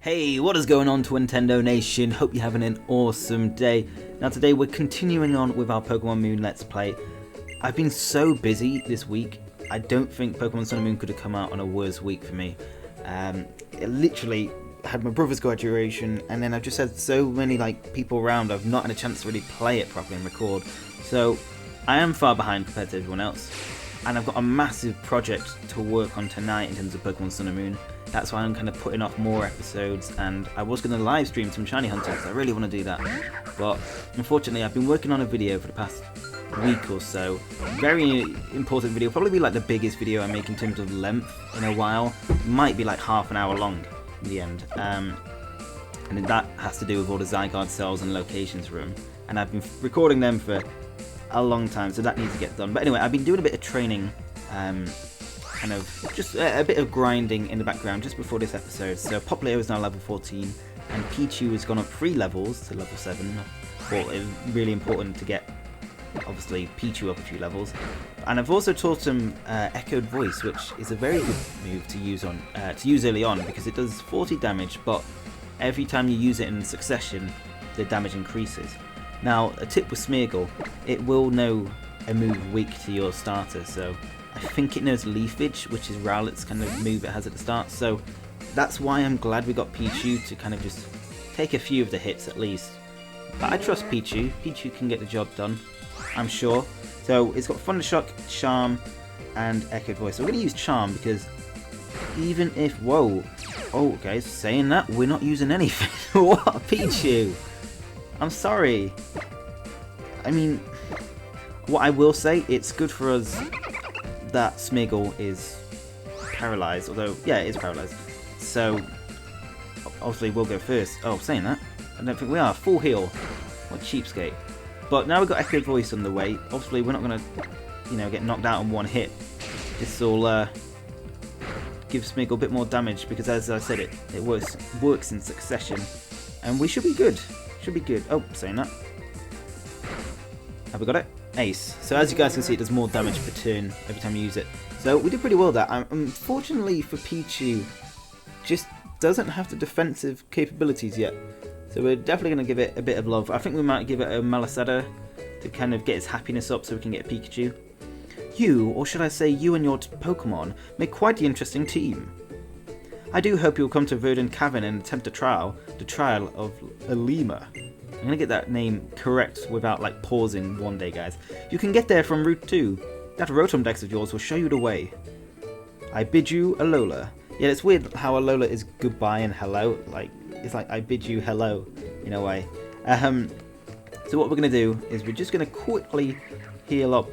Hey, what is going on, Twintendo Nation? Hope you're having an awesome day. Now today we're continuing on with our Pokemon Moon Let's Play. I've been so busy this week, I don't think Pokemon Sun and Moon could have come out on a worse week for me. It literally had my brother's graduation, and then I've just had so many people around, I've not had a chance to really play it properly and record. So I am far behind compared to everyone else. And I've got a massive project to work on tonight in terms of Pokemon Sun and Moon. That's why I'm kind of putting off more episodes, and I was going to live stream some shiny hunting because I really want to do that. But unfortunately I've been working on a video for the past week or so. Very important video, probably be like the biggest video I make in terms of length in a while. Might be like half an hour long in the end. And that has to do with all the Zygarde cells and locations room. And I've been recording them for a long time, so that needs to get done. But anyway, I've been doing a bit of training, kind of just a bit of grinding in the background just before this episode. So Poplio is now level 14, and Pichu has gone up 3 levels to level 7. Well, it's really important to get, obviously, Pichu up a few levels. And I've also taught him Echoed Voice, which is a very good move to use early on, because it does 40 damage, but every time you use it in succession, the damage increases. Now, a tip with Smeargle, it will know a move weak to your starter, so I think it knows Leafage, which is Rowlet's kind of move it has at the start, so that's why I'm glad we got Pichu to kind of just take a few of the hits at least. But I trust Pichu. Pichu can get the job done, I'm sure. So it's got Thundershock, Charm, and Echoed Voice. So we're going to use Charm because even if... Whoa! Oh, guys, saying that, we're not using anything. What? Pichu! I'm sorry. I mean, what I will say, it's good for us that Smeargle is paralyzed, although, yeah, it is paralyzed. So, obviously, we'll go first. Oh, saying that, I don't think we are. Full heal. What cheapskate. But now we've got Echoed Voice on the way. Obviously, we're not going to, get knocked out on one hit. This will give Smeargle a bit more damage, because as I said, it works in succession. And we should be good. Should be good. Oh, saying that. Have we got it? Ace. So as you guys can see, it does more damage per turn every time you use it. So we did pretty well with that. Unfortunately for Pichu, just doesn't have the defensive capabilities yet. So we're definitely going to give it a bit of love. I think we might give it a Malasada to kind of get its happiness up so we can get a Pikachu. You, or should I say you and your Pokemon, make quite the interesting team. I do hope you'll come to Verdant Cavern and attempt the trial of Ilmia. I'm going to get that name correct without pausing one day, guys. You can get there from Route 2. That Rotom Dex of yours will show you the way. I bid you Alola. Yeah, it's weird how Alola is goodbye and hello. It's like I bid you hello in a way. So what we're going to do is we're just going to quickly heal up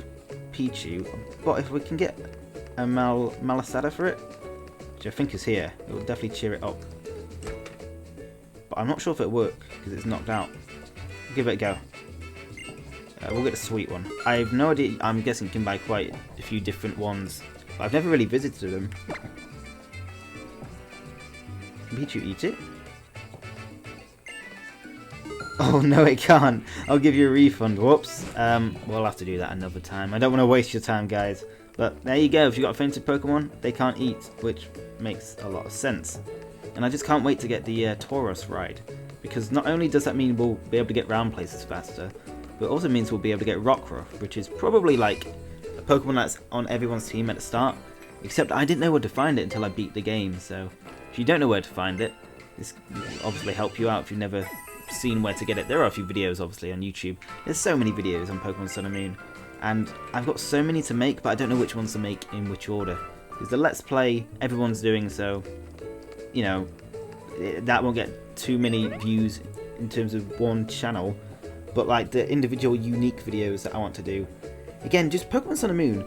Pichu. But if we can get a Malasada for it, which I think is here, it will definitely cheer it up. But I'm not sure if it'll work because it's knocked out. Give it a go. We'll get a sweet one. I have no idea. I'm guessing you can buy quite a few different ones, but I've never really visited them. Can Pichu eat it? Oh no, it can't. I'll give you a refund. Whoops. We'll have to do that another time. I don't want to waste your time, guys. But there you go. If you've got offensive Pokemon, they can't eat, which makes a lot of sense. And I just can't wait to get the Tauros ride, because not only does that mean we'll be able to get round places faster, but it also means we'll be able to get Rockruff, which is probably a Pokemon that's on everyone's team at the start, except I didn't know where to find it until I beat the game. So if you don't know where to find it, this will obviously help you out if you've never seen where to get it. There are a few videos obviously on YouTube. There's so many videos on Pokemon Sun and Moon, and I've got so many to make, but I don't know which ones to make in which order, because the Let's Play everyone's doing, so that won't get too many views in terms of one channel. But the individual unique videos that I want to do, again, just Pokemon Sun and Moon,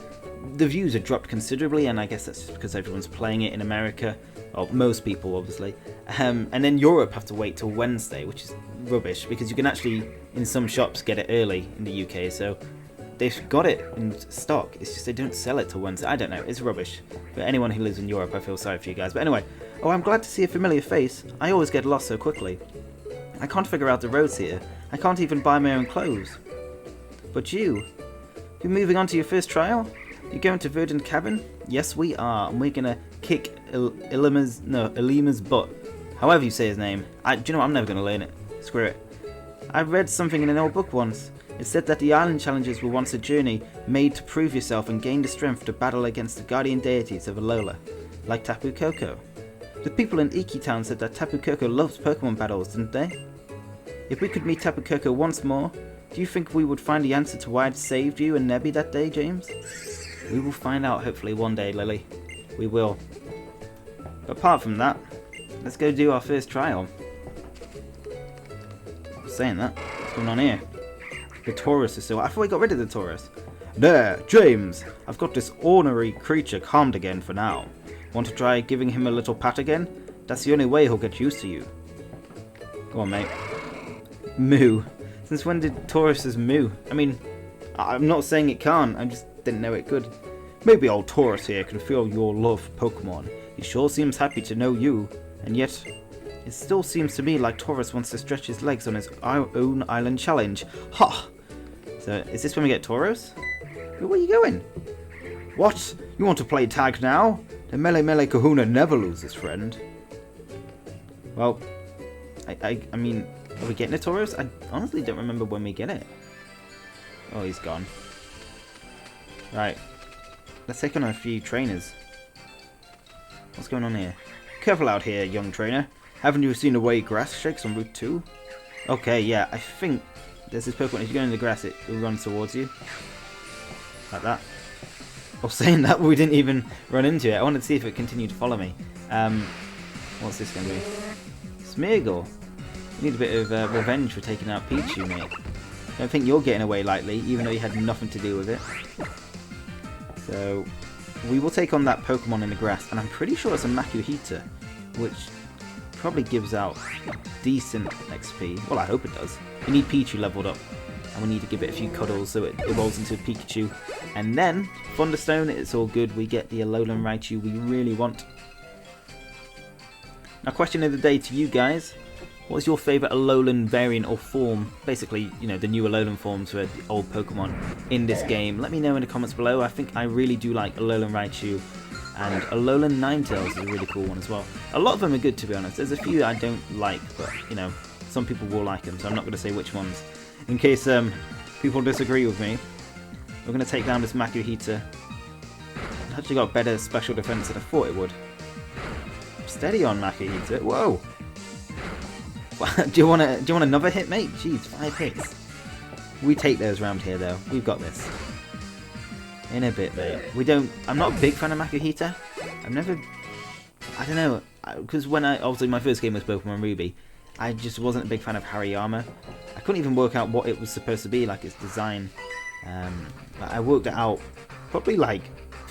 the views have dropped considerably, and I guess that's just because everyone's playing it in America, or most people obviously, and then Europe have to wait till Wednesday, which is rubbish, because you can actually in some shops get it early in the UK, so they've got it in stock. It's just they don't sell it till Wednesday. I don't know. It's rubbish. For anyone who lives in Europe, I feel sorry for you guys. But anyway, oh, I'm glad to see a familiar face. I always get lost so quickly. I can't figure out the roads here. I can't even buy my own clothes. But you're moving on to your first trial? You're going to Verdant Cavern? Yes, we are, and we're gonna kick Illima's butt. However you say his name. Do you know what? I'm never going to learn it. Screw it. I read something in an old book once. It said that the island challenges were once a journey made to prove yourself and gain the strength to battle against the guardian deities of Alola, like Tapu Koko. The people in Iki Town said that Tapu Koko loves Pokemon battles, didn't they? If we could meet Tapu Koko once more, do you think we would find the answer to why it saved you and Nebby that day, James? We will find out hopefully one day, Lily. We will. But apart from that, let's go do our first trial. I'm saying that. What's going on here? The Taurus is still... I thought we got rid of the Taurus. There, James! I've got this ornery creature calmed again for now. Want to try giving him a little pat again? That's the only way he'll get used to you. Go on, mate. Moo. Since when did Tauruses moo? I mean, I'm not saying it can't, I just didn't know it could. Maybe old Taurus here can feel your love for Pokemon. He sure seems happy to know you, and yet it still seems to me like Taurus wants to stretch his legs on his own island challenge. Ha! So, is this when we get Tauros? Where are you going? What? You want to play tag now? The Mele Mele Kahuna never loses, friend. Well, I mean, are we getting a Tauros? I honestly don't remember when we get it. Oh, he's gone. Right. Let's take on a few trainers. What's going on here? Careful out here, young trainer. Haven't you seen the way grass shakes on Route 2? Okay, yeah, I think there's this Pokemon. If you go in the grass, it will run towards you. Like that. Oh, saying that, we didn't even run into it. I wanted to see if it continued to follow me. What's this going to be? Smeargle. You need a bit of revenge for taking out Pichu, mate. Don't think you're getting away lightly, even though you had nothing to do with it. So, we will take on that Pokemon in the grass, and I'm pretty sure it's a Makuhita, which probably gives out decent XP. Well, I hope it does. We need Pichu leveled up, and we need to give it a few cuddles so it evolves into a Pikachu. And then, Thunderstone, it's all good. We get the Alolan Raichu we really want. Now, question of the day to you guys. What's your favourite Alolan variant or form? Basically, you know, the new Alolan forms for the old Pokemon in this game. Let me know in the comments below. I think I really do like Alolan Raichu, and Alolan Ninetales is a really cool one as well. A lot of them are good, to be honest. There's a few I don't like, but, you know, some people will like them, so I'm not going to say which ones. In case people disagree with me, we're going to take down this Makuhita. It's actually got better special defense than I thought it would. Steady on, Makuhita. Whoa! do you want another hit, mate? Jeez, 5 hits. We take those around here, though. We've got this. In a bit, mate. I'm not a big fan of Makuhita. I don't know, because obviously my first game was Pokemon Ruby, I just wasn't a big fan of Hariyama. I couldn't even work out what it was supposed to be, like its design. I worked it out probably like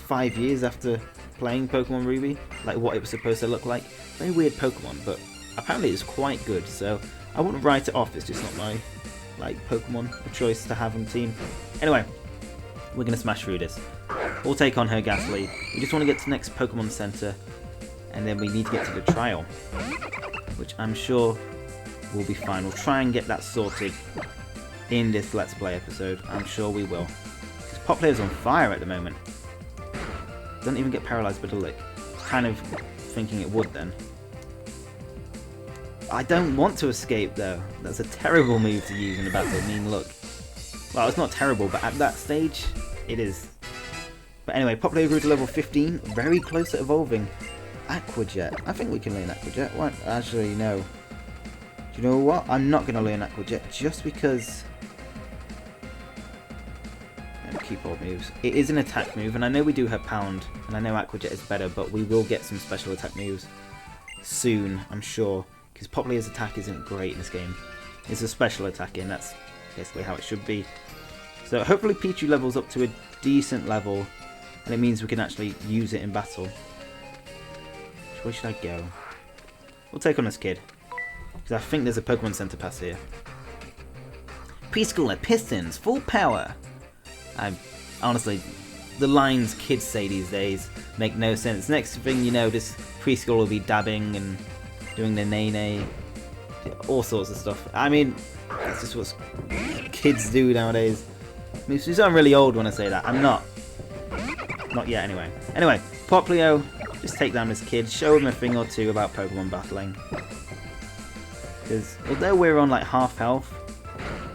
5 years after playing Pokemon Ruby, like what it was supposed to look like. Very weird Pokemon, but apparently it's quite good, so I wouldn't write it off. It's just not my Pokemon of choice to have on the team. Anyway, we're going to smash through this. We'll take on her Ghastly. We just want to get to the next Pokemon Center, and then we need to get to the trial, which I'm sure will be fine. We'll try and get that sorted in this Let's Play episode. I'm sure we will. This Pop Player's on fire at the moment. Doesn't even get paralyzed by the lick. Kind of thinking it would then. I don't want to escape though. That's a terrible move to use in a battle. I mean, look. Well, it's not terrible, but at that stage, it is. But anyway, Pop Player grew to level 15. Very close to evolving. Aqua Jet. I think we can learn Aqua Jet. What? Actually, no. Do you know what? I'm not going to learn Aqua Jet just because... keep all moves. It is an attack move, and I know we do have Pound, and I know Aqua Jet is better, but we will get some special attack moves soon, I'm sure, because Pop Player's attack isn't great in this game. It's a special attack, and that's basically how it should be. So hopefully Pichu levels up to a decent level, and it means we can actually use it in battle. Which way should I go? We'll take on this kid, because I think there's a Pokemon Center pass here. Preschool at Pistons, full power! Honestly, the lines kids say these days make no sense. Next thing you know, this preschool will be dabbing and doing the nay-nay, all sorts of stuff. I mean, that's just what kids do nowadays. I mean, I'm really old when I say that. I'm not. Not yet, anyway. Anyway, Poplio, just take down this kid, show him a thing or two about Pokemon battling. Because although we're on like half health,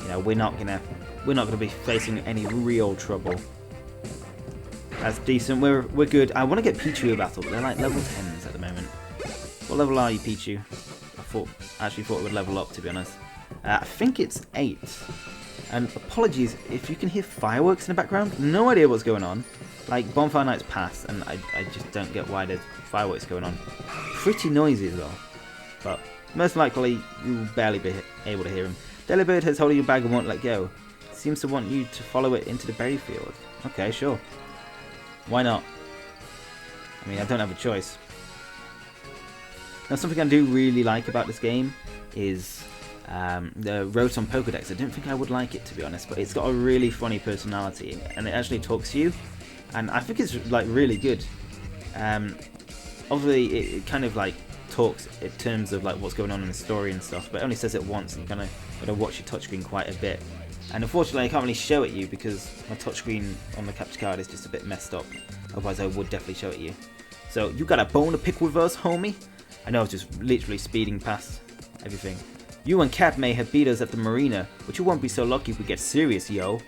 you know, we're not gonna be facing any real trouble. That's decent. We're good. I want to get Pichu a battle, but they're like level 10s at the moment. What level are you, Pichu? I actually thought it would level up, to be honest. I think it's 8. And apologies if you can hear fireworks in the background. No idea what's going on. Like, Bonfire Night's passed, and I just don't get why there's fireworks going on. Pretty noisy as well. But most likely, you will barely be able to hear him. Delibird has hold of your bag and won't let go. Seems to want you to follow it into the berry field. Okay, sure. Why not? I mean, I don't have a choice. Now, something I do really like about this game is the Rotom Pokedex. I don't think I would like it, to be honest, but it's got a really funny personality, and it actually talks to you, and I think it's like really good. Obviously, it kind of like talks in terms of like what's going on in the story and stuff, but it only says it once, and you kind of got to watch your touchscreen quite a bit. And unfortunately, I can't really show it you because my touchscreen on the capture card is just a bit messed up. Otherwise, I would definitely show it you. So, you got a bone to pick with us, homie? I know I was just literally speeding past everything. You and Cat may have beat us at the marina, but you won't be so lucky if we get serious, yo.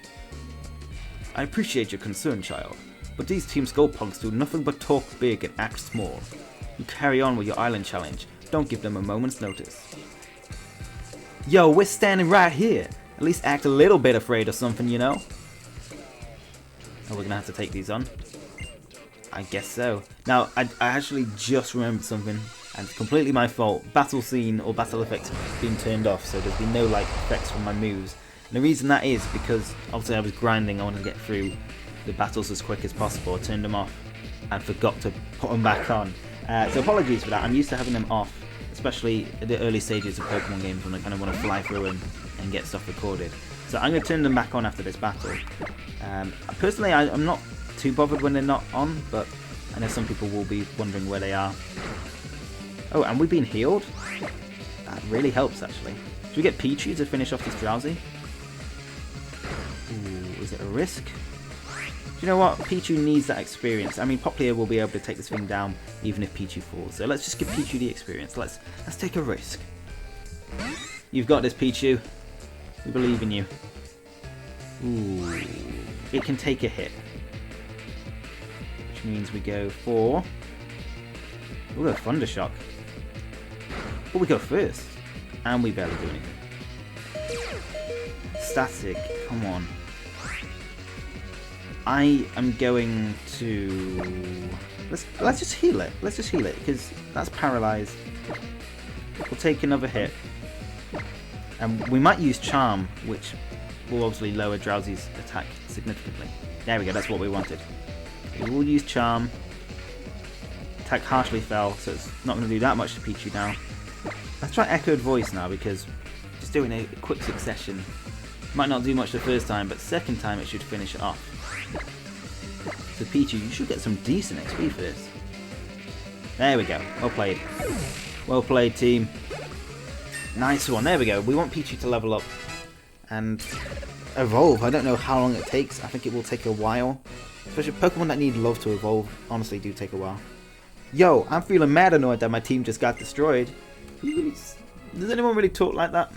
I appreciate your concern, child, but these Team Skull punks do nothing but talk big and act small. You carry on with your island challenge. Don't give them a moment's notice. Yo, we're standing right here. At least act a little bit afraid or something, you know? Oh, we're gonna have to take these on. I guess so. Now, I actually just remembered something, and it's completely my fault. Battle scene or battle effects have been turned off, so there's been no like effects from my moves. And the reason that is because obviously I was grinding, I wanted to get through the battles as quick as possible. I turned them off and forgot to put them back on. So apologies for that. I'm used to having them off, especially at the early stages of Pokemon games when I kind of want to fly through and get stuff recorded. So I'm going to turn them back on after this battle. Personally, I'm not too bothered when they're not on, but I know some people will be wondering where they are. Oh, and we've been healed? That really helps, actually. Should we get Pichu to finish off this Drowsy? Ooh, is it a risk? Do you know what? Pichu needs that experience. I mean, Popplio will be able to take this thing down even if Pichu falls. So let's just give Pichu the experience. Let's take a risk. You've got this, Pichu. We believe in you. Ooh, it can take a hit. Which means we go for... We'll go Thundershock. But we go first. And we barely do anything. Static, come on. I am going to... Let's just heal it. Let's just heal it, because that's paralyzed. We'll take another hit. And we might use Charm, which will obviously lower Drowsy's attack significantly. There we go, that's what we wanted. We will use Charm. Attack harshly fell, so it's not going to do that much to Pichu now. Let's try Echoed Voice now, because just doing a quick succession might not do much the first time, but second time it should finish it off. So Pichu, you should get some decent XP for this. There we go, well played. Well played, team. Nice one, there we go. We want Pichu to level up and evolve. I don't know how long it takes. I think it will take a while. Especially Pokemon that need love to evolve honestly do take a while. Yo, I'm feeling mad annoyed that my team just got destroyed. Does anyone really talk like that?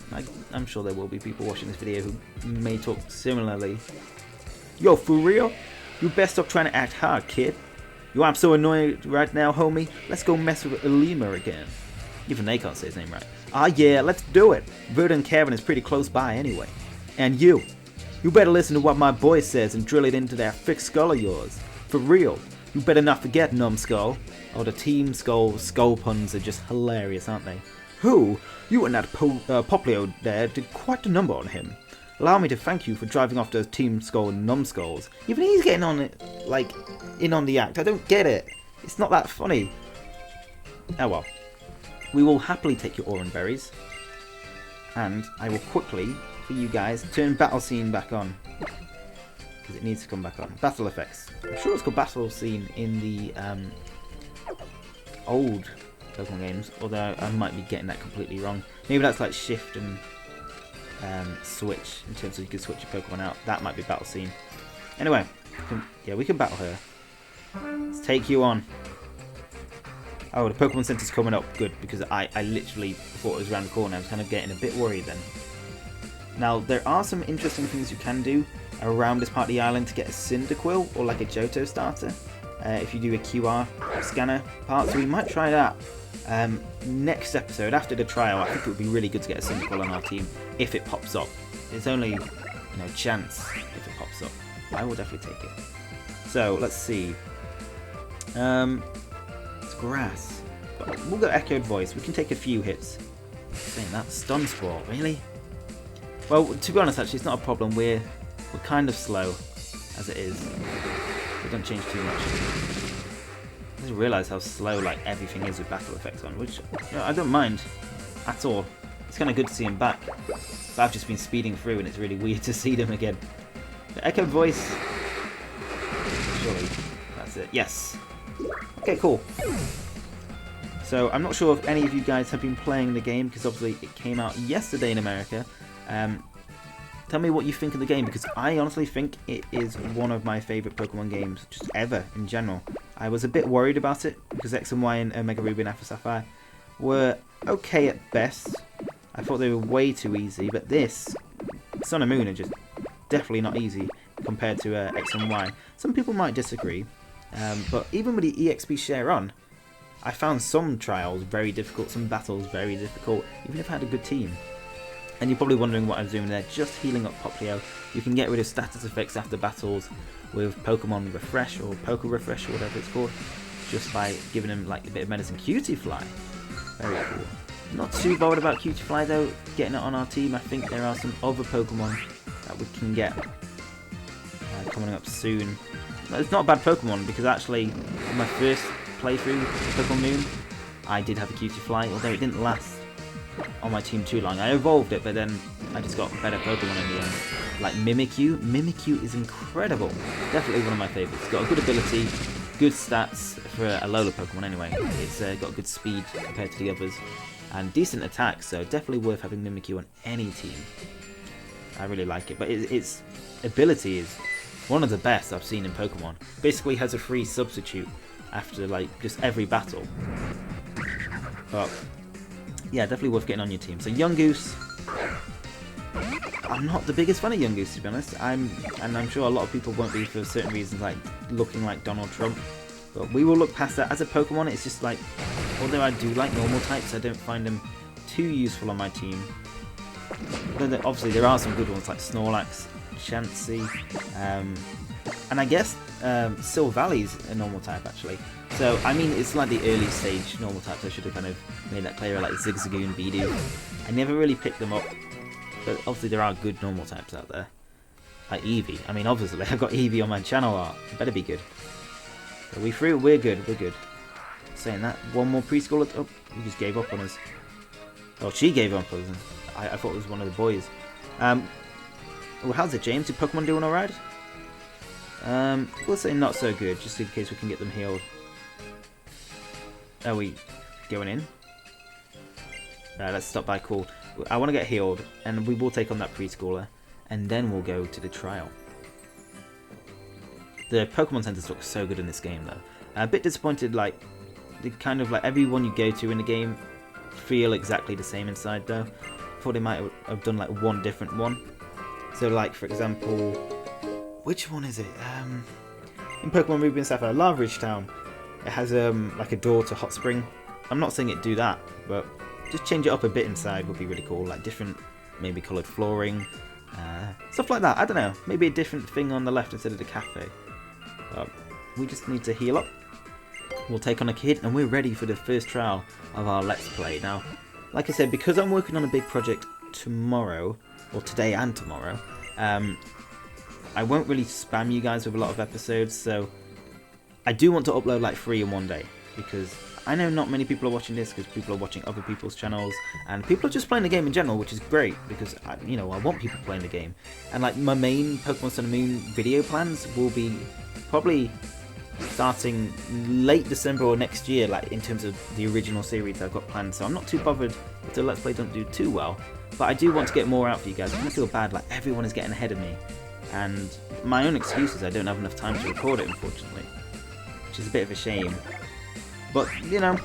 I'm sure there will be people watching this video who may talk similarly. Yo, for real? You best stop trying to act hard, kid. Yo, I'm so annoyed right now, homie. Let's go mess with Ilmia again. Even they can't say his name right. Ah yeah, let's do it. Verdant Cavern is pretty close by anyway. And you better listen to what my boy says and drill it into that thick skull of yours. For real. You better not forget, Numbskull. Oh, the Team Skull puns are just hilarious, aren't they? Who? You and that Popplio there did quite a number on him. Allow me to thank you for driving off those Team Skull and Numbskulls. Even he's getting on it, like, in on the act. I don't get it. It's not that funny. Oh well. We will happily take your Oran Berries. And I will quickly, for you guys, turn Battle Scene back on. Because it needs to come back on. Battle Effects. I'm sure it's called Battle Scene in the old Pokemon games. Although I might be getting that completely wrong. Maybe that's like Shift and Switch. In terms of you can switch your Pokemon out. That might be Battle Scene. Anyway. Yeah, we can battle her. Let's take you on. Oh, the Pokemon Center's coming up. Good, because I literally thought it was around the corner. I was kind of getting a bit worried then. Now, there are some interesting things you can do around this part of the island to get a Cyndaquil or like a Johto starter. If you do a QR scanner part, so we might try that next episode after the trial. I think it would be really good to get a Cyndaquil on our team if it pops up. It's only, chance if it pops up. I will definitely take it. So let's see. It's grass. We'll go Echoed Voice. We can take a few hits. Saying that Stun Spore, really? Well, to be honest, actually, it's not a problem. We're kind of slow as it is. We don't change too much. I just realised how slow like everything is with battle effects on, which I don't mind at all. It's kind of good to see them back. But I've just been speeding through, and it's really weird to see them again. But Echo Voice. Surely that's it. Yes. Okay, cool. So I'm not sure if any of you guys have been playing the game, because obviously it came out yesterday in America. Tell me what you think of the game, because I honestly think it is one of my favourite Pokemon games just ever in general. I was a bit worried about it because X and Y and Omega Ruby and Alpha Sapphire were okay at best. I thought they were way too easy, but this, Sun and Moon, are just definitely not easy compared to X and Y. Some people might disagree, but even with the EXP share on, I found some trials very difficult, some battles very difficult, even if I had a good team. And you're probably wondering what I was doing there, just healing up Poplio. You can get rid of status effects after battles with Pokemon Refresh or Poke Refresh or whatever it's called, just by giving them like a bit of medicine. Cutiefly, very cool. Not too bothered about Cutiefly though, getting it on our team. I think there are some other Pokemon that we can get coming up soon. It's not a bad Pokemon, because actually in my first playthrough of Pokemon Moon, I did have a Cutiefly, although it didn't last on my team too long. I evolved it, but then I just got better Pokemon in the end. Like Mimikyu. Mimikyu is incredible. Definitely one of my favourites. Got a good ability, good stats for a Alola Pokemon anyway. It's got good speed compared to the others, and decent attack, so definitely worth having Mimikyu on any team. I really like it, but its ability is one of the best I've seen in Pokemon. Basically has a free substitute after like just every battle. But yeah, definitely worth getting on your team. So Yungoos, I'm not the biggest fan of Yungoos, to be honest. And I'm sure a lot of people won't be for certain reasons, like looking like Donald Trump. But we will look past that. As a Pokemon, it's just like, although I do like normal types, I don't find them too useful on my team. But obviously there are some good ones like Snorlax, Chansey, and I guess Silvalley's a normal type actually. So, I mean, it's like the early stage normal types. I should have kind of made that clearer, like Zigzagoon, Bidoof. I never really picked them up, but obviously there are good normal types out there. Like Eevee. I mean, obviously, I've got Eevee on my channel art. It better be good. Are we through? We're good, we're good. Saying that, one more preschooler. Oh, he just gave up on us. Oh, she gave up on us. I thought it was one of the boys. Oh, how's it, James? Is Pokemon doing alright? We'll say not so good, just in case we can get them healed. Are we going in? Let's stop by Cool. I want to get healed, and we will take on that preschooler, and then we'll go to the trial. The Pokemon Centers look so good in this game, though. A bit disappointed, like, the kind of like everyone you go to in the game feel exactly the same inside, though. Thought they might have done like one different one. So, like, for example, which one is it? In Pokemon Ruby and Sapphire, Laveridge Town. It has like a door to Hot Spring. I'm not saying it do that, but just change it up a bit inside would be really cool. Like different, maybe coloured flooring, stuff like that. I don't know. Maybe a different thing on the left instead of the cafe. But we just need to heal up. We'll take on a kid, and we're ready for the first trial of our Let's Play. Now, like I said, because I'm working on a big project tomorrow, or today and tomorrow, I won't really spam you guys with a lot of episodes, so I do want to upload like 3 in one day, because I know not many people are watching this, because people are watching other people's channels, and people are just playing the game in general, which is great, because I want people playing the game. And like my main Pokemon Sun and Moon video plans will be probably starting late December or next year, like in terms of the original series I've got planned. So I'm not too bothered if the Let's Play don't do too well, but I do want to get more out for you guys. I kind of feel bad, like everyone is getting ahead of me, and my own excuse is I don't have enough time to record it, unfortunately, which is a bit of a shame. But, you know,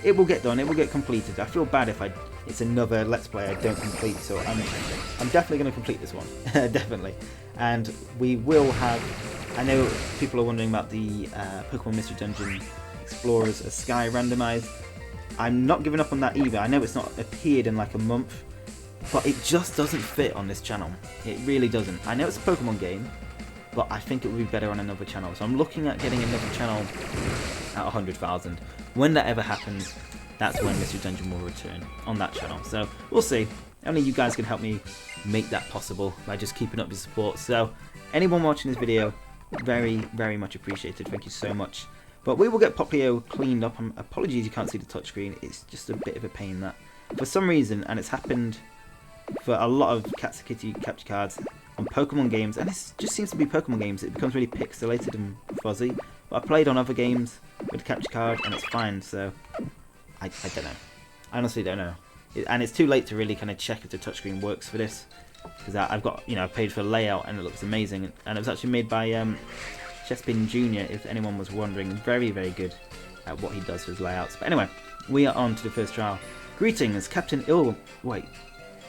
it will get done. It will get completed. I feel bad if it's another Let's Play I don't complete, so I'm definitely going to complete this one. Definitely. And we will have... I know people are wondering about the Pokemon Mystery Dungeon Explorers Sky randomized. I'm not giving up on that either. I know it's not appeared in like a month, but it just doesn't fit on this channel. It really doesn't. I know it's a Pokemon game, but I think it would be better on another channel. So I'm looking at getting another channel at 100,000. When that ever happens, that's when Mystery Dungeon will return on that channel. So we'll see. Only you guys can help me make that possible by just keeping up your support. So anyone watching this video, very, very much appreciated. Thank you so much. But we will get Popplio cleaned up. Apologies you can't see the touchscreen. It's just a bit of a pain that, for some reason, and it's happened for a lot of Katsukity capture cards on Pokemon games, and it just seems to be Pokemon games, it becomes really pixelated and fuzzy. But I played on other games with the capture card, and it's fine, so I don't know. I honestly don't know. And it's too late to really kind of check if the touchscreen works for this, because I've got, I paid for layout, and it looks amazing, and it was actually made by Chespin Jr., if anyone was wondering. Very, very good at what he does for his layouts. But anyway, we are on to the first trial. Greetings, Captain Wait,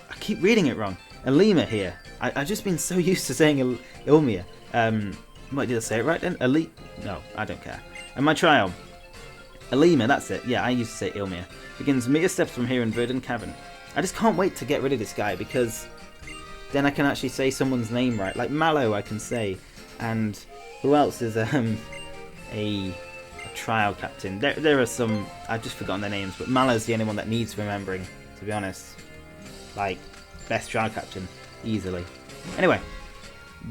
I keep reading it wrong. Ilmia here. I've just been so used to saying Ilmia. What, did I say it right then? No, I don't care. And my trial. Ilmia, that's it. Yeah, I used to say Ilmia. Begins meter steps from here in Verdant Cavern. I just can't wait to get rid of this guy, because then I can actually say someone's name right. Like Mallow I can say, and who else is a trial captain? There are some, I've just forgotten their names, but Mallow's the only one that needs remembering, to be honest. Like, best trial captain, easily. Anyway,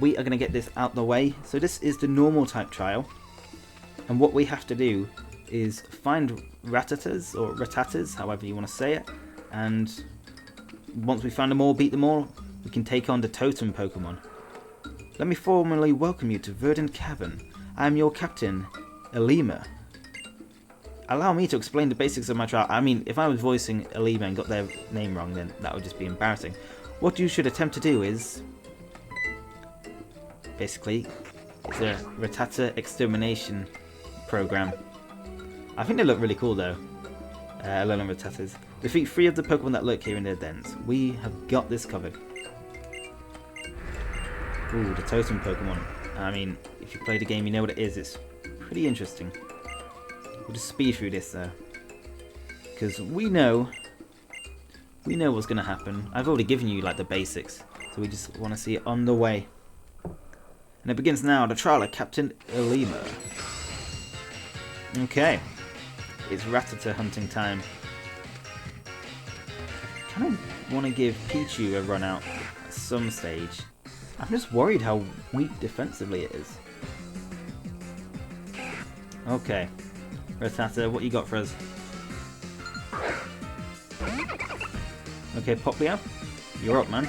we are going to get this out the way. So this is the normal type trial, and what we have to do is find Rattatas, or Rattatas, however you want to say it, and once we find them all, beat them all, we can take on the totem Pokemon. Let me formally welcome you to Verdant Cavern. I am your captain, Ilmia. Allow me to explain the basics of my trial. I mean, if I was voicing Ilmia and got their name wrong, then that would just be embarrassing. What you should attempt to do is... basically, it's a Rattata extermination program. I think they look really cool, though. Alolan Rattatas. Defeat 3 of the Pokemon that lurk here in their dens. We have got this covered. Ooh, the totem Pokemon. I mean, if you play the game, you know what it is. It's pretty interesting. We'll just speed through this, though, because we know what's going to happen. I've already given you, like, the basics, so we just want to see it on the way. And it begins now, the trial of Captain Ilmia. Okay. It's Rattata hunting time. I kind of want to give Pichu a run out at some stage. I'm just worried how weak defensively it is. Okay. Rattata, what you got for us? Okay, Popplio, you're up, man.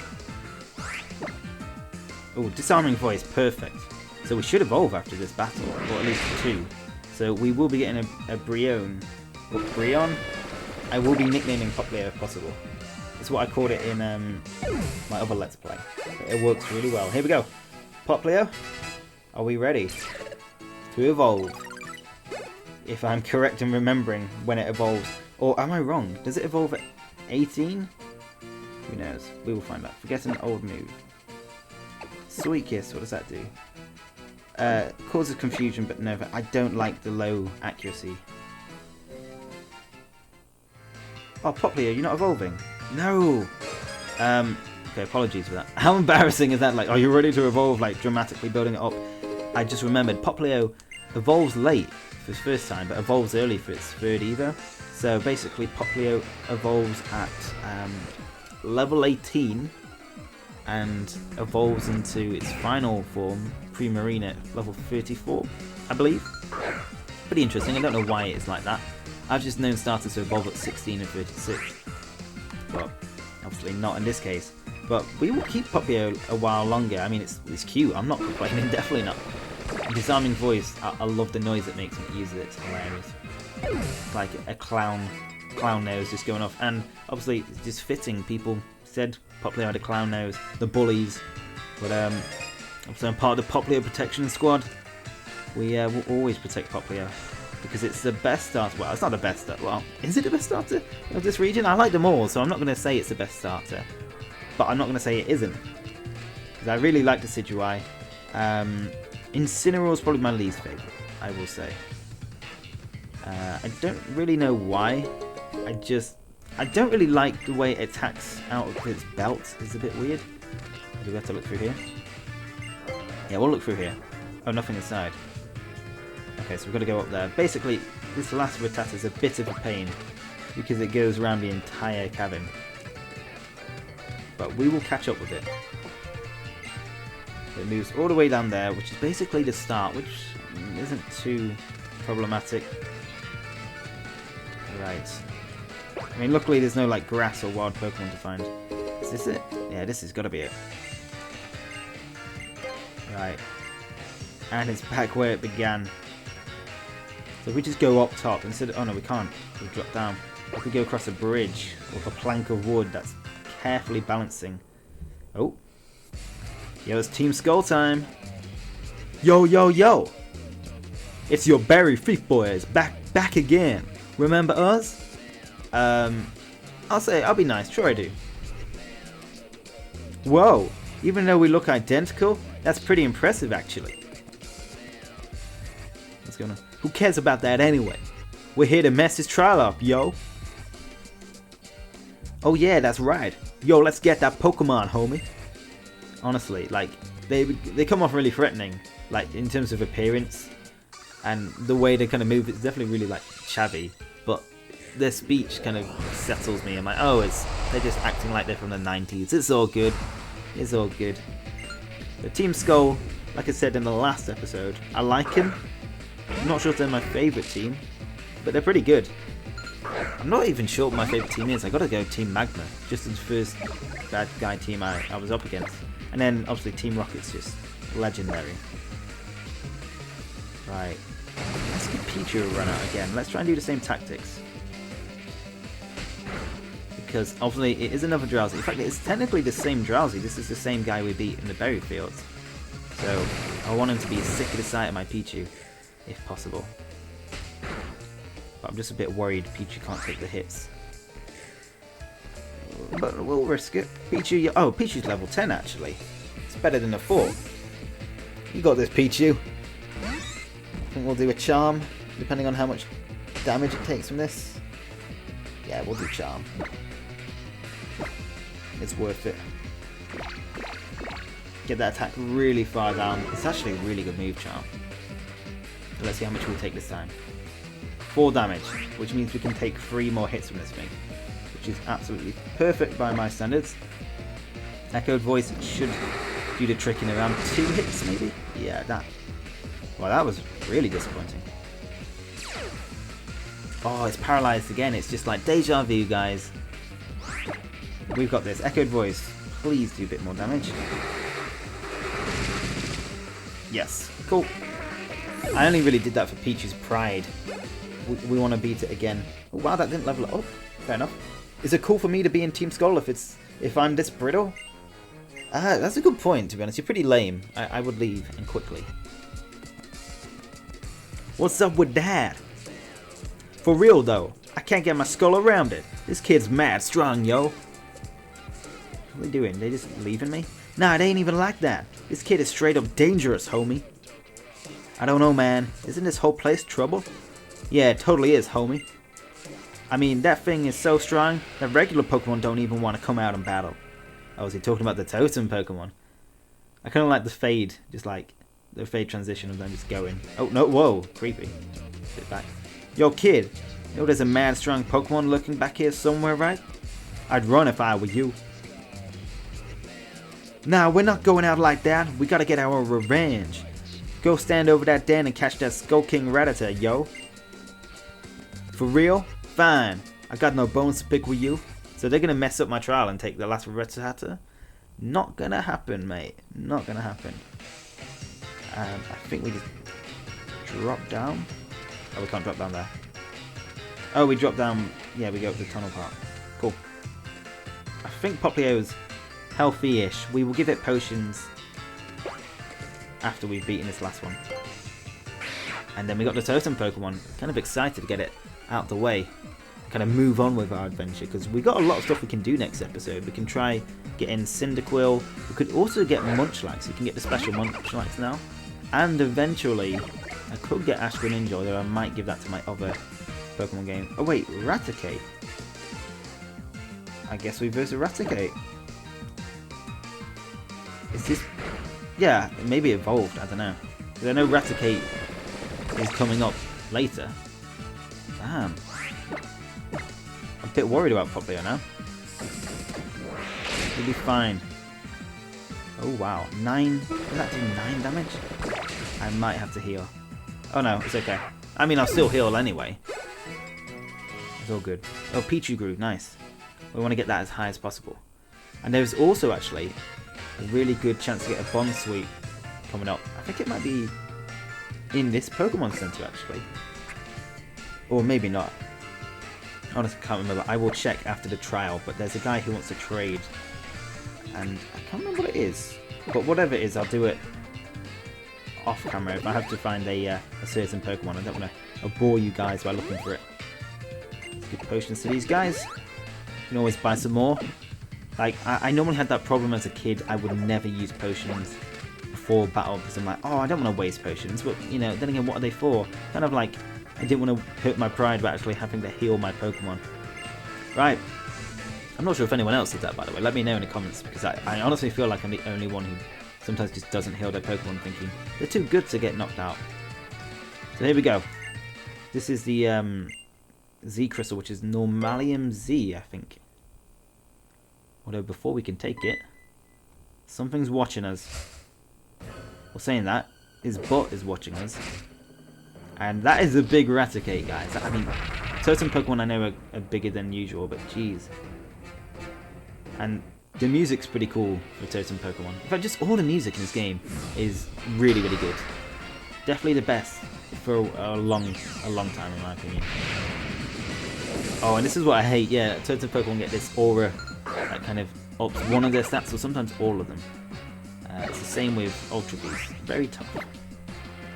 Oh, disarming voice, perfect. So we should evolve after this battle, or at least 2. So we will be getting a Brion. Or Brion? I will be nicknaming Popplio if possible. It's what I called it in my other Let's Play. So it works really well. Here we go. Popplio, are we ready to evolve? If I'm correct in remembering when it evolves. Or am I wrong? Does it evolve at 18? Who knows? We will find out. Forget an old move. Sweet Kiss, what does that do? Causes confusion, but no, I don't like the low accuracy. Oh, Popplio, you're not evolving? No! Okay, apologies for that. How embarrassing is that? Like, are you ready to evolve? Like, dramatically building it up. I just remembered, Popplio evolves late for its first time, but evolves early for its third Evo. So basically, Popplio evolves at level 18 and evolves into its final form, Primarine, at level 34, I believe. Pretty interesting. I don't know why it's like that. I've just known starters to evolve at 16 and 36. But obviously not in this case. But we will keep Popplio a while longer. I mean, it's cute. I'm not complaining. Definitely not. Disarming voice. I love the noise it makes when it uses it. It's hilarious. It's like a clown nose just going off. And obviously, it's just fitting. People said Popplio had a clown nose. The bullies. But obviously I'm part of the Popplio protection squad. We will always protect Popplio. because it's the best starter. Well, it's not the best starter. Well, is it the best starter of this region? I like them all, so I'm not going to say it's the best starter. But I'm not going to say it isn't. Because I really like the Decidueye. Incineroar is probably my least favourite, I will say. I don't really know why. I don't really like the way it attacks out of its belt. It's a bit weird. Do we have to look through here? Yeah, we'll look through here. Oh, nothing inside. Okay, so we've got to go up there. Basically, this last Rattata is a bit of a pain because it goes around the entire cabin. But we will catch up with it. It moves all the way down there, which is basically the start, which isn't too problematic. Right. I mean, luckily there's no like grass or wild Pokemon to find. Is this it? Yeah, this has got to be it. Right. And it's back where it began. So if we just go up top instead of... Oh no, we can't. We drop down. If we go across a bridge with a plank of wood that's carefully balancing. Oh. Yo, it's Team Skull time. Yo, yo, yo. It's your Berry Thief boys. Back again. Remember us? I'll be nice. Sure I do. Whoa. Even though we look identical, that's pretty impressive actually. What's going on? Who cares about that anyway? We're here to mess this trial up, yo. Oh yeah, that's right. Yo, let's get that Pokemon, homie. Honestly, like, they come off really threatening, like, in terms of appearance. And the way they kind of move, it's definitely really, like, chavvy. But their speech kind of settles me. I'm like, oh, they're just acting like they're from the 90s. It's all good. It's all good. But Team Skull, like I said in the last episode, I like him. I'm not sure if they're my favourite team, but they're pretty good. I'm not even sure what my favourite team is. I gotta go Team Magma, just as the first bad guy team I was up against. And then obviously Team Rocket's just legendary. Right. Let's give Pichu a run out again. Let's try and do the same tactics. Because obviously it is another Drowsy. In fact, it's technically the same Drowsy. This is the same guy we beat in the berry fields. So I want him to be sick of the sight of my Pichu, if possible. But I'm just a bit worried Pichu can't take the hits. But we'll risk it. Pichu, oh, Pichu's level 10 actually. It's better than a 4. You got this, Pichu. I think we'll do a Charm, depending on how much damage it takes from this. Yeah, we'll do Charm. It's worth it. Get that attack really far down. It's actually a really good move, Charm. Let's see how much we'll take this time. 4 damage, which means we can take 3 more hits from this thing, which is absolutely perfect by my standards. Echoed Voice should do the trick in around 2 hits, maybe? Yeah, that. Well, that was really disappointing. Oh, it's paralyzed again. It's just like deja vu, guys. We've got this. Echoed Voice, please do a bit more damage. Yes, cool. I only really did that for Pichu's pride. We want to beat it again. Oh, wow, that didn't level it up. Fair enough. Is it cool for me to be in Team Skull if I'm this brittle? That's a good point, to be honest. You're pretty lame. I would leave, and quickly. What's up with that? For real, though. I can't get my skull around it. This kid's mad strong, yo. What are they doing? They just leaving me? Nah, it ain't even like that. This kid is straight up dangerous, homie. I don't know, man. Isn't this whole place trouble? Yeah, it totally is, homie. I mean, that thing is so strong that regular Pokemon don't even want to come out and battle. Oh, is he talking about the Totem Pokemon? I kind of like the fade, just like the fade transition of them just going. Oh, no, whoa, creepy. Sit back. Yo, kid, you know there's a mad strong Pokemon lurking back here somewhere, right? I'd run if I were you. Nah, we're not going out like that. We gotta get our revenge. Go stand over that den and catch that Skull King Rattata, yo. For real? Fine. I got no bones to pick with you. So they're gonna mess up my trial and take the last Rattata? Not gonna happen, mate. Not gonna happen. I think we just drop down. Oh, we can't drop down there. Oh, we drop down. Yeah, we go up the tunnel part. Cool. I think Poplio's healthy-ish. We will give it potions after we've beaten this last one. And then we got the Totem Pokemon. Kind of excited to get it out the way. Kind of move on with our adventure, because we got a lot of stuff we can do next episode. We can try getting Cyndaquil. We could also get Munchlax. You can get the special Munchlax now. And eventually, I could get Ash Greninja, although I might give that to my other Pokemon game. Oh wait, Raticate. I guess we versus Raticate. Is this... Yeah, maybe evolved, I don't know. Because I know Raticate is coming up later. Damn. I'm a bit worried about Popplio now. He'll be fine. Oh wow, 9... Did that do 9 damage? I might have to heal. Oh no, it's okay. I mean, I'll still heal anyway. It's all good. Oh, Pichu grew, nice. We want to get that as high as possible. And there's also actually a really good chance to get a Bond Sweep coming up. I think it might be in this Pokemon Center actually. Or maybe not. I honestly can't remember. I will check after the trial, but there's a guy who wants to trade. And I can't remember what it is. But whatever it is, I'll do it off camera if I have to find a certain Pokemon. I don't want to bore you guys by looking for it. Good potions to these guys. You can always buy some more. Like, I normally had that problem as a kid. I would never use potions before battle because I'm like, oh, I don't want to waste potions. But, you know, then again, what are they for? Kind of like, I didn't want to hurt my pride by actually having to heal my Pokemon. Right. I'm not sure if anyone else did that, by the way. Let me know in the comments, because I honestly feel like I'm the only one who sometimes just doesn't heal their Pokemon, thinking they're too good to get knocked out. So here we go. This is the Z Crystal, which is Normalium Z, I think. Although before we can take it, something's watching us. Well, saying that, his butt is watching us. And that is a big Raticate, guys. I mean, certain Pokemon I know are bigger than usual, but jeez. And the music's pretty cool for Totem Pokemon. In fact, just all the music in this game is really, really good. Definitely the best for a long time, in my opinion. Oh, and this is what I hate. Yeah, Totem Pokemon get this aura that kind of ups one of their stats, or sometimes all of them. It's the same with Ultra Beast. Very tough.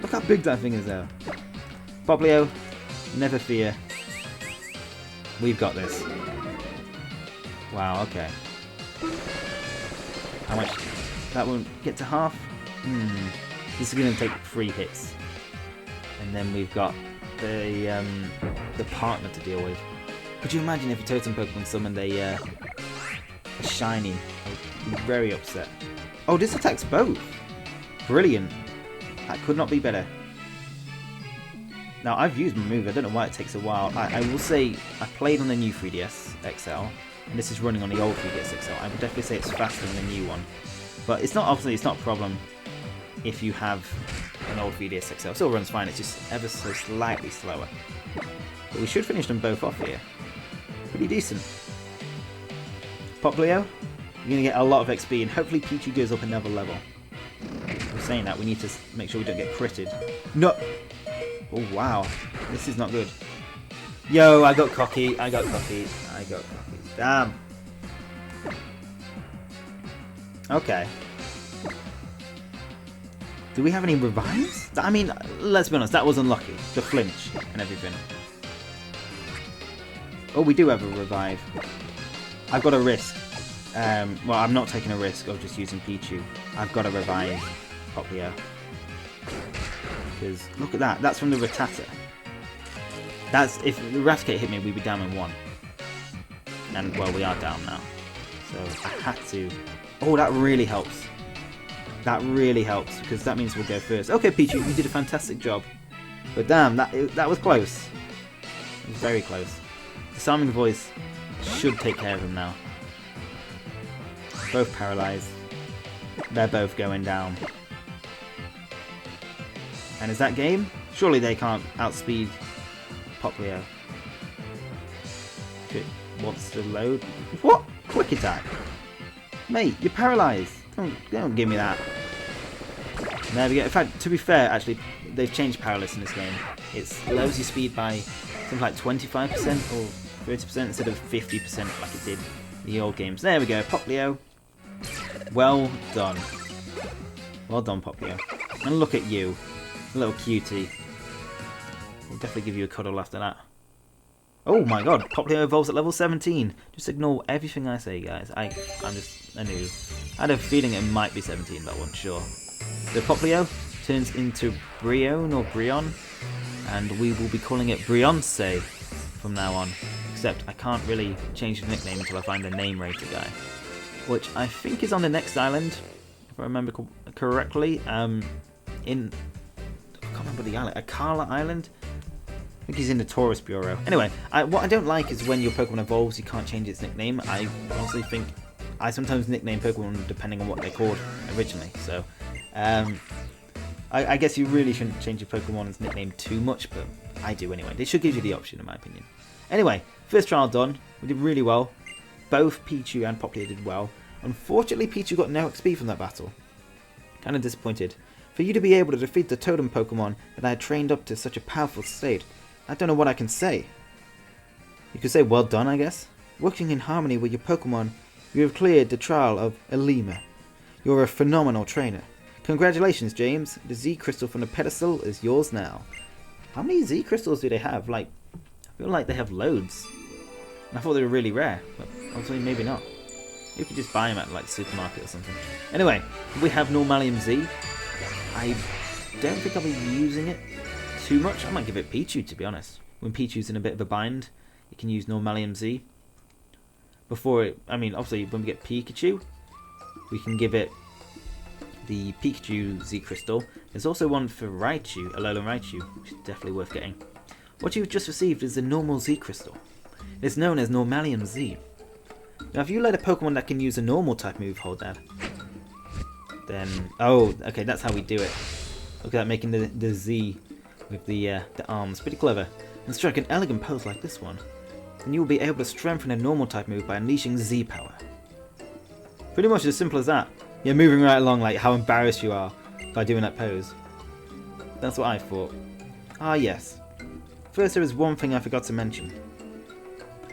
Look how big that thing is, though. Popplio, never fear. We've got this. Wow, okay. How much? That won't get to half? This is going to take 3 hits. And then we've got the partner to deal with. Could you imagine if a Totem Pokemon summoned a shiny? I would be very upset. Oh, this attacks both. Brilliant. That could not be better. Now, I've used my move. I don't know why it takes a while. I will say I played on the new 3DS XL. And this is running on the old 3DS XL. I would definitely say it's faster than the new one. But it's not, obviously, it's not a problem if you have an old 3DS XL. It still runs fine, it's just ever so slightly slower. But we should finish them both off here. Pretty decent. Popplio, you're going to get a lot of XP, and hopefully Pichu goes up another level. I'm saying that, we need to make sure we don't get critted. No! Oh, wow. This is not good. Yo, I got cocky. Damn. Okay. Do we have any revives? I mean, let's be honest, that was unlucky. The flinch and everything. Oh, we do have a revive. I've got a risk. Well, I'm not taking a risk of just using Pichu. I've got to revive Popplio. Because, look at that. That's from the Rattata. That's, if the Raticate hit me, we'd be down in 1. And, well, we are down now. So, I had to... Oh, that really helps. That really helps, because that means we'll go first. Okay, Pichu, you did a fantastic job. But damn, that was close. It was very close. Disarming Voice should take care of him now. Both paralyzed. They're both going down. And is that game? Surely they can't outspeed Popplio. Okay, wants to load. What? Quick attack? Mate, you're paralyzed. Don't give me that. There we go. In fact, to be fair, actually, they've changed paralysis in this game. It lowers your speed by something like 25% or 30% instead of 50% like it did in the old games. There we go, Popplio. Well done. Well done, Popplio. And look at you, little cutie. definitely give you a cuddle after that. Oh my god, Poplio evolves at level 17. Just ignore everything I say, guys. I knew. I had a feeling it might be 17, but I wasn't sure. So Poplio turns into Brion or Brion, and we will be calling it Brionce from now on. Except I can't really change the nickname until I find a name rater guy, which I think is on the next island, if I remember correctly. I can't remember the island. Akala Island? I think he's in the Tourist Bureau. Anyway, what I don't like is when your Pokemon evolves, you can't change its nickname. I honestly think I sometimes nickname Pokemon depending on what they're called originally. So, I guess you really shouldn't change your Pokemon's nickname too much, but I do anyway. They should give you the option, in my opinion. Anyway, first trial done. We did really well. Both Pichu and Poplio did well. Unfortunately, Pichu got no XP from that battle. Kind of disappointed. For you to be able to defeat the totem Pokemon that I had trained up to such a powerful state, I don't know what I can say. You could say well done, I guess. Working in harmony with your Pokemon, you have cleared the trial of Ilmia. You're a phenomenal trainer. Congratulations, James. The Z Crystal from the pedestal is yours now. How many Z Crystals do they have? Like, I feel like they have loads. I thought they were really rare, but obviously maybe not. You could just buy them at like the supermarket or something. Anyway, we have Normalium Z. I don't think I'll be using it too much. I might give it Pichu, to be honest. When Pichu's in a bit of a bind, you can use Normalium Z. Obviously when we get Pikachu, we can give it the Pikachu Z Crystal. There's also one for Raichu, Alolan Raichu, which is definitely worth getting. What you've just received is the normal Z Crystal. It's known as Normalium Z. Now if you let a Pokemon that can use a normal type move hold that, then... Oh, okay, that's how we do it. Look at that, making the Z with the arms. Pretty clever. And strike an elegant pose like this one, and you will be able to strengthen a normal type move by unleashing Z power. Pretty much as simple as that. You're moving right along like how embarrassed you are by doing that pose. That's what I thought. Ah yes. First there is one thing I forgot to mention.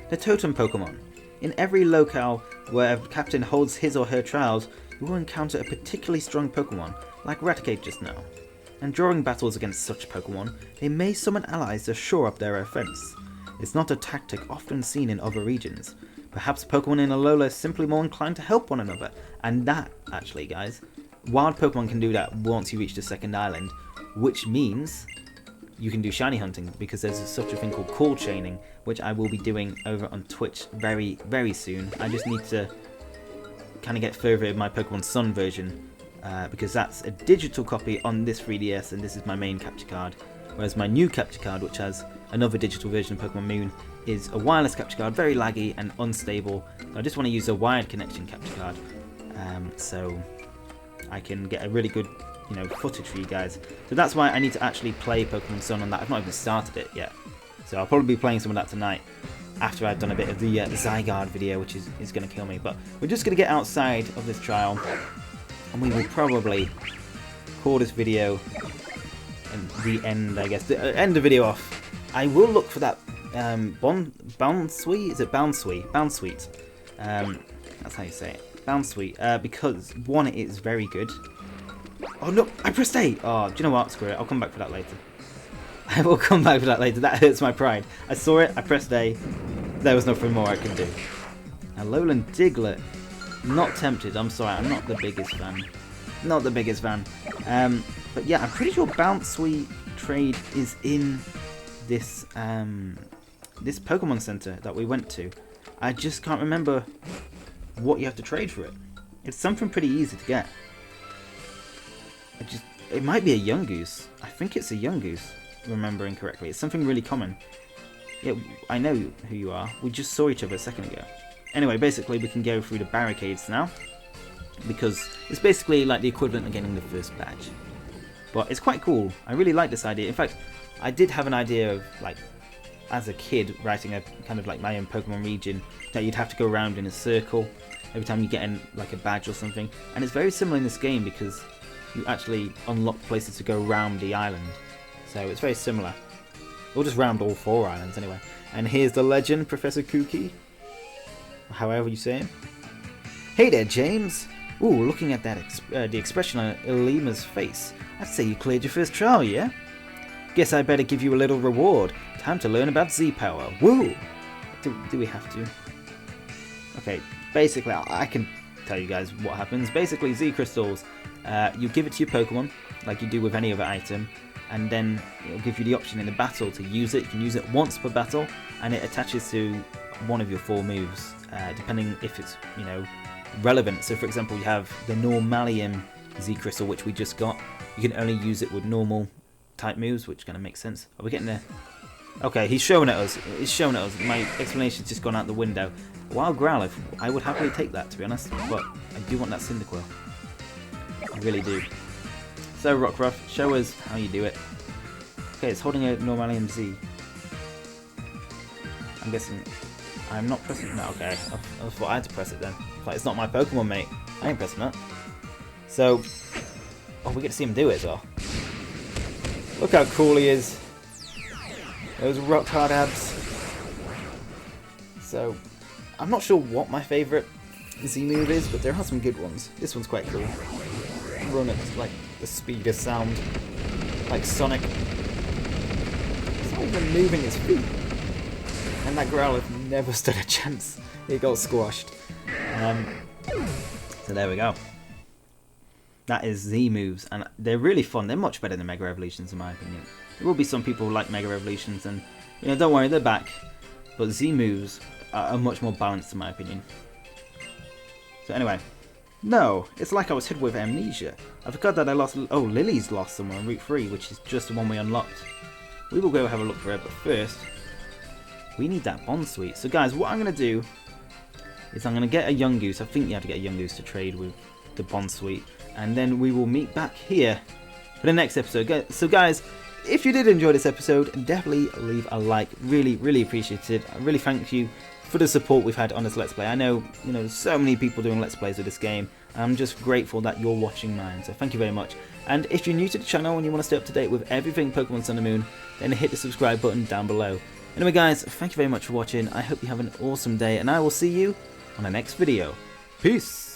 The totem Pokemon. In every locale where a captain holds his or her trials, you will encounter a particularly strong Pokemon, like Raticate just now. And during battles against such Pokemon, they may summon allies to shore up their offense. It's not a tactic often seen in other regions. Perhaps Pokemon in Alola are simply more inclined to help one another. And that, actually guys, wild Pokemon can do that once you reach the second island, which means you can do shiny hunting, because there's such a thing called call chaining, which I will be doing over on Twitch very, very soon. I just need to kind of get further in my Pokemon Sun version, because that's a digital copy on this 3DS, and this is my main capture card. Whereas my new capture card, which has another digital version of Pokemon Moon, is a wireless capture card, very laggy and unstable. I just want to use a wired connection capture card, so I can get a really good, footage for you guys. So that's why I need to actually play Pokemon Sun on that. I've not even started it yet, so I'll probably be playing some of that tonight after I've done a bit of the Zygarde video, which is going to kill me. But we're just going to get outside of this trial, and we will probably call this video and the end, I guess. End the video off. I will look for that Bounsweet? Is it Bounsweet? Bounsweet. That's how you say it. Bounsweet. Because, one, it is very good. Oh no, I pressed A! Oh, do you know what? Screw it. I'll come back for that later. I will come back for that later. That hurts my pride. I saw it, I pressed A. There was nothing more I could do. Alolan Diglett. Not tempted, I'm sorry. I'm not the biggest fan. Not the biggest fan. But yeah, I'm pretty sure Bounsweet trade is in this this Pokemon Center that we went to. I just can't remember what you have to trade for it. It's something pretty easy to get. It might be a Yungoos. I think it's a Yungoos, remembering correctly. It's something really common. Yeah, I know who you are. We just saw each other a second ago. Anyway, basically we can go through the barricades now, because it's basically like the equivalent of getting the first badge. But it's quite cool. I really like this idea. In fact, I did have an idea of, like, as a kid, writing a kind of like my own Pokemon region, that you'd have to go around in a circle every time you get in like a badge or something. And it's very similar in this game because you actually unlock places to go around the island. So it's very similar. We'll just round all 4 islands anyway. And here's the legend, Professor Kooky. However you say it. Hey there, James. Ooh, looking at that the expression on Ilmia's face, I'd say you cleared your first trial, yeah? Guess I better give you a little reward. Time to learn about Z-Power. Woo! Do we have to? Okay, basically, I can tell you guys what happens. Basically, Z-Crystals, you give it to your Pokemon, like you do with any other item, and then it'll give you the option in the battle to use it. You can use it once per battle, and it attaches to one of your 4 moves, depending if it's, you know, relevant. So, for example, you have the Normalium Z-Crystal, which we just got. You can only use it with normal type moves, which kind of makes sense. Are we getting there? Okay, he's showing at us. He's showing at us. My explanation's just gone out the window. Wild Growlithe, I would happily take that, to be honest, but I do want that Cyndaquil. I really do. So, Rockruff, show us how you do it. Okay, it's holding a Normalium Z. I'm guessing I'm not pressing. No, okay. I thought I had to press it then. Like, it's not my Pokemon, mate. I ain't pressing that. So, oh, we get to see him do it as well. Look how cool he is. Those rock hard abs. So, I'm not sure what my favourite Z move is, but there are some good ones. This one's quite cool. Run at like the speed of sound, like Sonic. It's not even moving its feet. And that Growlithe never stood a chance. It got squashed. So there we go. That is Z moves, and they're really fun. They're much better than Mega Evolutions in my opinion. There will be some people who like Mega Evolutions, and you know, don't worry, they're back. But Z moves are much more balanced in my opinion. So anyway, no, it's like I was hit with amnesia. I forgot that I lost. Oh, Lily's lost somewhere on Route 3, which is just the one we unlocked. We will go have a look for it, but first, we need that Bond Suite. So guys, what I'm gonna do is I'm gonna get a Young Goose. I think you have to get a Young Goose to trade with the Bond Suite, and then we will meet back here for the next episode. So guys, if you did enjoy this episode, definitely leave a like. Really, really appreciate it. I really thank you for the support we've had on this Let's Play. I know, you know, so many people doing Let's Plays of this game. I'm just grateful that you're watching mine, so thank you very much. And if you're new to the channel and you want to stay up to date with everything Pokemon Sun and Moon, then hit the subscribe button down below. Anyway guys, thank you very much for watching. I hope you have an awesome day, and I will see you on the next video. Peace!